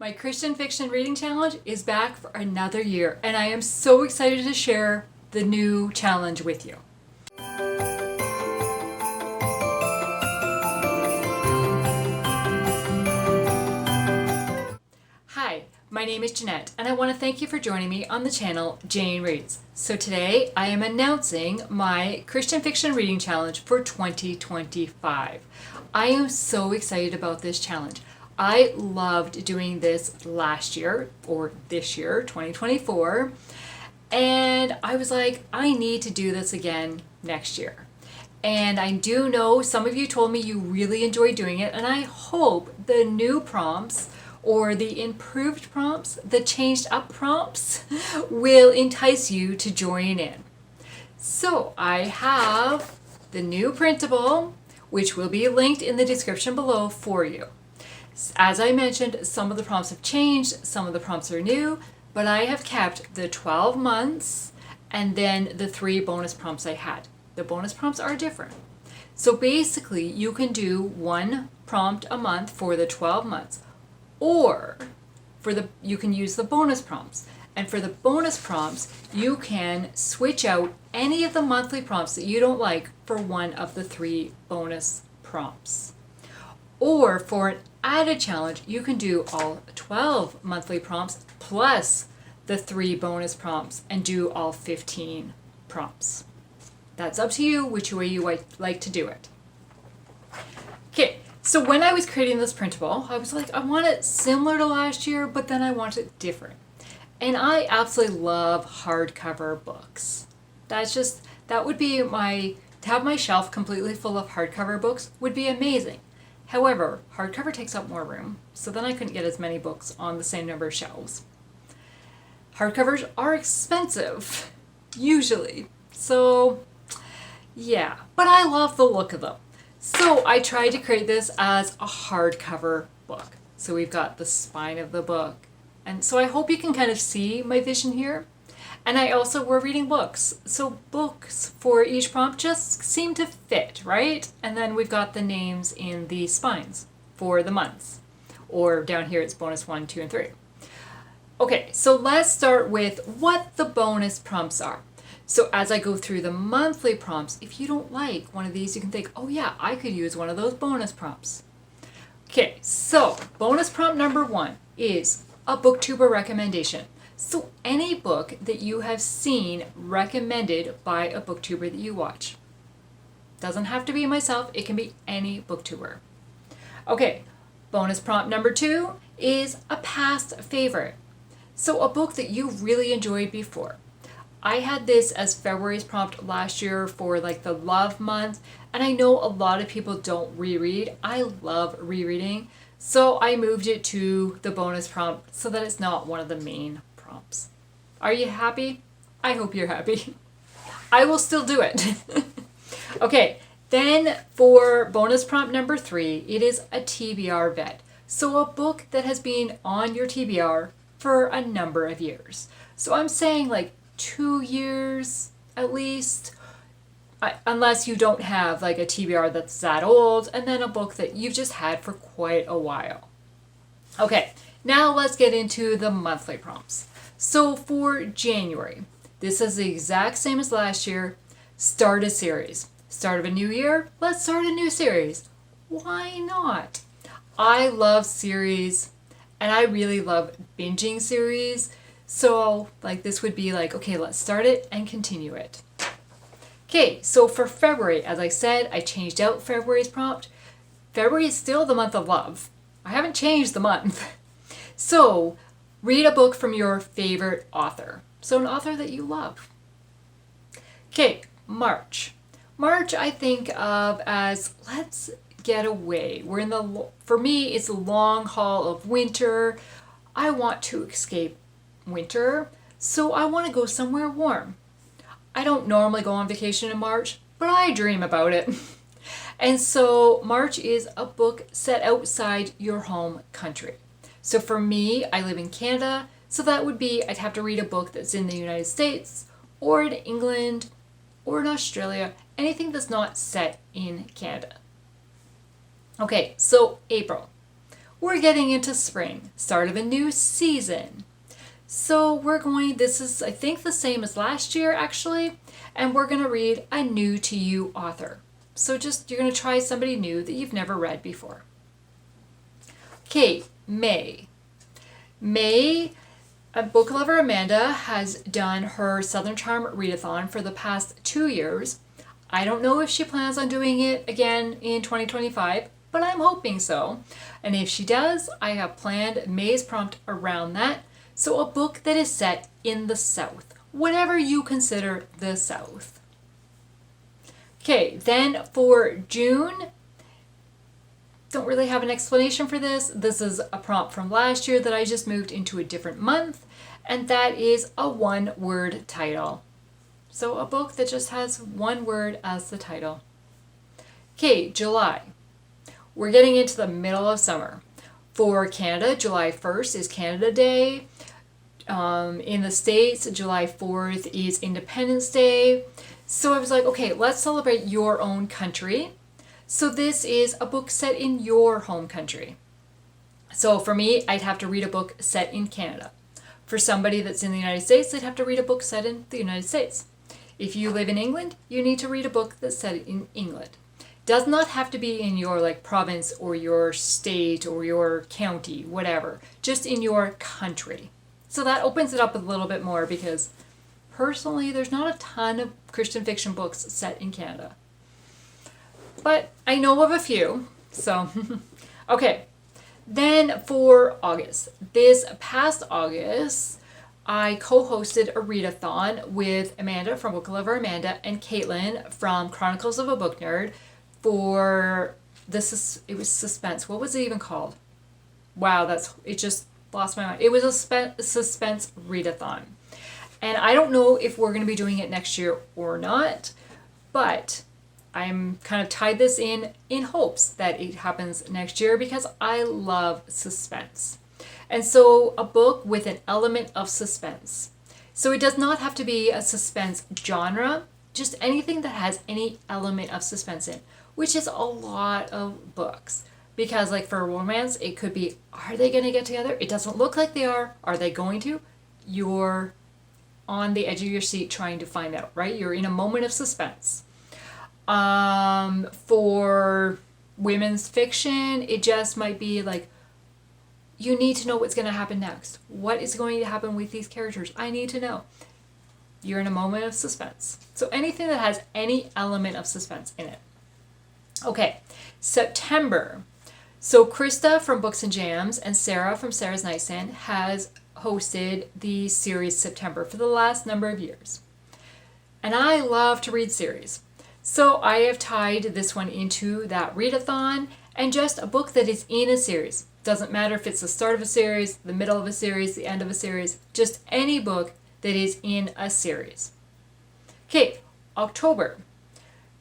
My Christian Fiction Reading Challenge is back for another year, and I am so excited to share the new challenge with you. Hi, my name is Jeanette, and I want to thank you for joining me on the channel Jane Reads. So today I am announcing my Christian Fiction Reading Challenge for 2025. I am so excited about this challenge. I loved doing this last year, or this year, 2024, and I was like, I need to do this again next year. And I do know some of you told me you really enjoy doing it, and I hope the new prompts or the improved prompts, the changed up prompts, will entice you to join in. So I have the new printable, which will be linked in the description below for you. As I mentioned, some of the prompts have changed, some of the prompts are new, but I have kept the 12 months and then the 3 bonus prompts I had. The bonus prompts are different. So basically, you can do 1 prompt a month for the 12 months, or you can use the bonus prompts. And for the bonus prompts, you can switch out any of the monthly prompts that you don't like for one of the 3 bonus prompts. Or for an added challenge, you can do all 12 monthly prompts plus the 3 bonus prompts and do all 15 prompts. That's up to you which way you like to do it. Okay, so when I was creating this printable, I was like, I want it similar to last year, but then I want it different. And I absolutely love hardcover books. That would be to have my shelf completely full of hardcover books would be amazing. However, hardcover takes up more room, so then I couldn't get as many books on the same number of shelves. Hardcovers are expensive, usually. So, yeah, but I love the look of them. So I tried to create this as a hardcover book. So we've got the spine of the book. And so I hope you can kind of see my vision here. And we're reading books. So books for each prompt just seem to fit, right? And then we've got the names in the spines for the months. Or down here it's bonus 1, 2, and 3. Okay, so let's start with what the bonus prompts are. So as I go through the monthly prompts, if you don't like one of these, you can think, oh yeah, I could use one of those bonus prompts. Okay, so bonus prompt number 1 is a Booktuber recommendation. So any book that you have seen recommended by a Booktuber that you watch. Doesn't have to be myself, it can be any Booktuber. Okay, bonus prompt number 2 is a past favorite. So a book that you really enjoyed before. I had this as February's prompt last year for like the love month, and I know a lot of people don't reread. I love rereading, so I moved it to the bonus prompt so that it's not one of the main prompts. Are you happy? I hope you're happy. I will still do it. Okay, then for bonus prompt number 3, it is a TBR vet. So a book that has been on your TBR for a number of years. So I'm saying like 2 years at least, unless you don't have like a TBR that's that old, and then a book that you've just had for quite a while. Okay, now let's get into the monthly prompts. So for January, this is the exact same as last year. Start a series. Start of a new year, let's start a new series. Why not? I love series, and I really love binging series. So like this would be like, okay, let's start it and continue it. Okay, so for February, as I said, I changed out February's prompt. February is still the month of love. I haven't changed the month. So read a book from your favorite author. So an author that you love. Okay, March. March I think of as let's get away. For me, it's a long haul of winter. I want to escape winter, so I want to go somewhere warm. I don't normally go on vacation in March, but I dream about it. And so March is a book set outside your home country. So for me, I live in Canada, so that would be I'd have to read a book that's in the United States or in England or in Australia, anything that's not set in Canada. Okay, so April. We're getting into spring, start of a new season. So this is I think the same as last year actually, and we're going to read a new to you author. So you're going to try somebody new that you've never read before. Okay, May. Book lover Amanda has done her Southern Charm readathon for the past 2 years. I don't know if she plans on doing it again in 2025, but I'm hoping so. And if she does, I have planned May's prompt around that. So a book that is set in the South, whatever you consider the South. Okay, then for June, don't really have an explanation for this. This is a prompt from last year that I just moved into a different month, and that is a one-word title. So a book that just has one word as the title. Okay, July. We're getting into the middle of summer. For Canada, July 1st is Canada Day. In the States, July 4th is Independence Day. So I was like, okay, let's celebrate your own country. So this is a book set in your home country. So for me, I'd have to read a book set in Canada. For somebody that's in the United States, they'd have to read a book set in the United States. If you live in England, you need to read a book that's set in England. Does not have to be in your province or your state or your county, whatever. Just in your country. So that opens it up a little bit more because personally, there's not a ton of Christian fiction books set in Canada. But I know of a few, so okay. Then for August, this past August, I co-hosted a readathon with Amanda from Book Lover Amanda and Caitlin from Chronicles of a Book Nerd for it was suspense. What was it even called? Wow, it just lost my mind. It was a suspense readathon. And I don't know if we're going to be doing it next year or not, but I'm kind of tied this in hopes that it happens next year because I love suspense. And so a book with an element of suspense. So it does not have to be a suspense genre, just anything that has any element of suspense in, which is a lot of books. Because for romance, it could be, are they going to get together? It doesn't look like they are. Are they going to? You're on the edge of your seat trying to find out, right? You're in a moment of suspense. For women's fiction, it just might be you need to know what's going to happen next. What is going to happen with these characters? I need to know. You're in a moment of suspense. So anything that has any element of suspense in it. Okay, September. So Krista from Books and Jams and Sarah from Sarah's Nightstand has hosted the series September for the last number of years. And I love to read series. So I have tied this one into that readathon and just a book that is in a series. Doesn't matter if it's the start of a series, the middle of a series, the end of a series, just any book that is in a series. Okay, October.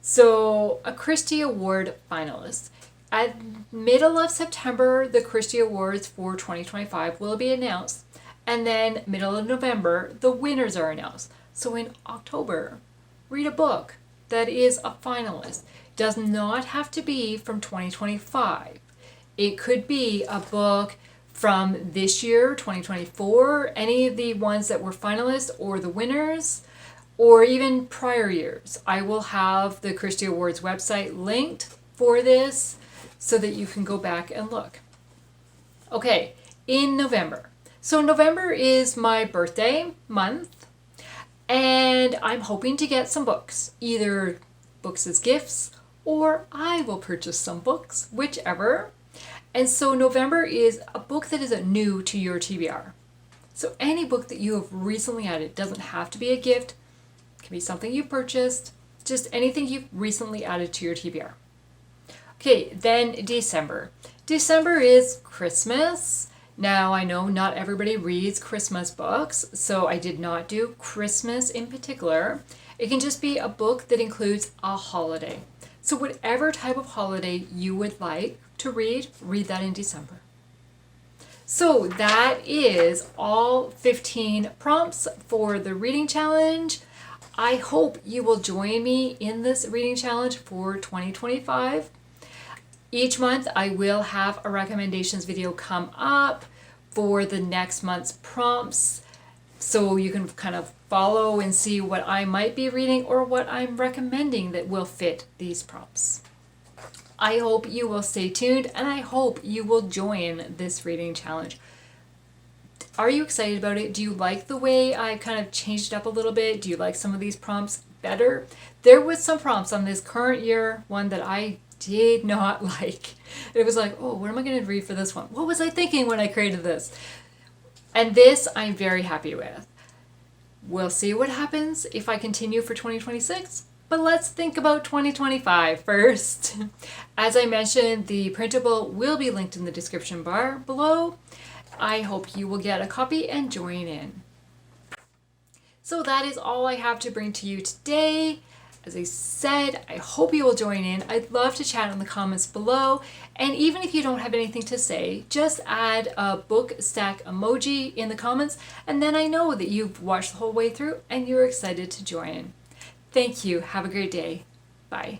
So a Christie Award finalist. At middle of September, the Christie Awards for 2025 will be announced. And then middle of November, the winners are announced. So in October, read a book that is a finalist. Does not have to be from 2025. It could be a book from this year, 2024, any of the ones that were finalists or the winners, or even prior years. I will have the Christie Awards website linked for this so that you can go back and look. Okay, in November. So November is my birthday month, and I'm hoping to get some books, either books as gifts, or I will purchase some books, whichever. And so November is a book that is new to your TBR. So any book that you have recently added, doesn't have to be a gift, it can be something you purchased, just anything you've recently added to your TBR. Okay, then December. December is Christmas. Now I know not everybody reads Christmas books, so I did not do Christmas in particular. It can just be a book that includes a holiday. So whatever type of holiday you would like to read that in December. So that is all 15 prompts for the reading challenge. I hope you will join me in this reading challenge for 2025. Each month I will have a recommendations video come up for the next month's prompts, so you can kind of follow and see what I might be reading or what I'm recommending that will fit these prompts. I hope you will stay tuned, and I hope you will join this reading challenge. Are you excited about it? Do you like the way I kind of changed it up a little bit? Do you like some of these prompts better? There was some prompts on this current year one that I did not like. It was like, oh, what am I going to read for this one? What was I thinking when I created this? And this I'm very happy with. We'll see what happens if I continue for 2026. But let's think about 2025 first. As I mentioned, the printable will be linked in the description bar below. I hope you will get a copy and join in. So that is all I have to bring to you today. As I said, I hope you will join in. I'd love to chat in the comments below. And even if you don't have anything to say, just add a book stack emoji in the comments, and then I know that you've watched the whole way through and you're excited to join in. Thank you. Have a great day. Bye.